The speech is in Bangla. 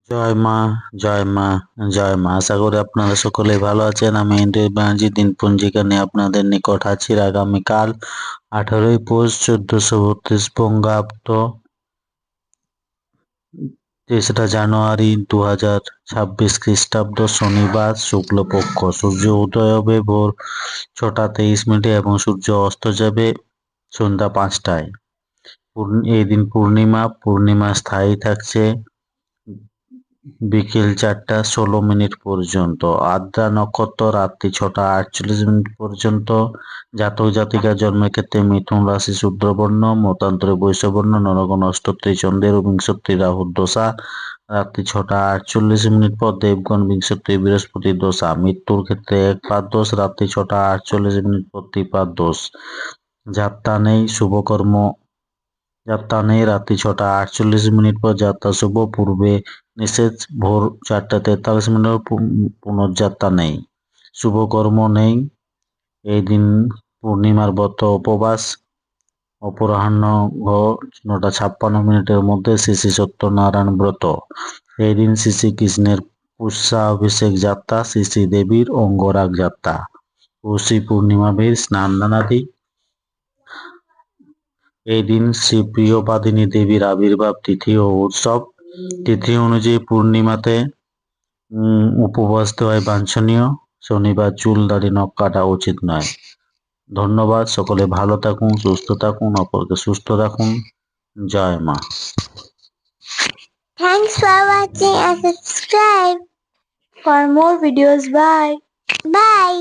জয় মা, জয় মা, জয় মা। আশা করি আপনারা সকলেই ভালো আছেন। আমি ইন্দ্রিয় ব্যানার্জি দিন পঞ্জিকা নিয়ে আপনাদের নিকট হাজির। আগামীকাল 18ই পৌষ 1432 বঙ্গাব্দ, 3রা জানুয়ারি 2026 খ্রিস্টাব্দ, শনিবার, শুক্লপক্ষ। সূর্য উদয় হবে ভোর 6টা 23 এবং সূর্য অস্ত যাবে সন্ধ্যা 5টায়। এই দিন পূর্ণিমা স্থায়ী থাকছে বিকেল 4টা 16 পর্যন্ত। আদ্রা নক্ষত্র রাত্রি 6টা 48 পর্যন্ত। জাতক জাতিকার জন্মের ক্ষেত্রে মিথুন রাশি শূদ্রবর্ণ, মতান্তরে বৈশ্যবর্ণ, নরগণ অষ্টত্রী চন্দ্রের বিংশত্রী রাহুর দশা রাত্রি 6টা 48 পর, দেবগণ বিংশত্রী বৃহস্পতির দশা। মৃত্যুর ক্ষেত্রে একপাদ দোষ রাত্রি 6টা 48 পর, ত্রিপাদ দোষ। যাত্রা নেই, শুভকর্ম যাত্রা নেই রাত্রি 6টা 48 পর, যাত্রা শুভ। পূর্বে নিষেধ ভোর 4টা 43 পুনর্যাত্রা নেই, শুভকর্ম নেই। এই দিন পূর্ণিমার ব্রত উপবাস। অপরাহ্ন 9টা 56 মধ্যে শ্রী শ্রী সত্যনারায়ণ ব্রত। এই দিন শ্রী শ্রীকৃষ্ণের পুষ্যাভিষেক যাত্রা, শ্রী শ্রী দেবীর অঙ্গরাগ যাত্রা, পৌষী পূর্ণিমা বীর স্নান দানাদি। এই দিন শ্রী প্রিয়বাদিনী দেবীর আবির্ভাব তিথি ও উৎসব। তিথি অনুযায়ী পূর্ণিমাতে উপবাস দেওয়াই বাঞ্ছনীয়। শনিবার চুল দাড়ি নখ কাটা উচিত নয়। ধন্যবাদ। সকলে ভালো থাকুন, সুস্থ থাকুন, অপরকে সুস্থ রাখুন। জয় মা। Thanks for watching and subscribe for more videos. Bye. Bye.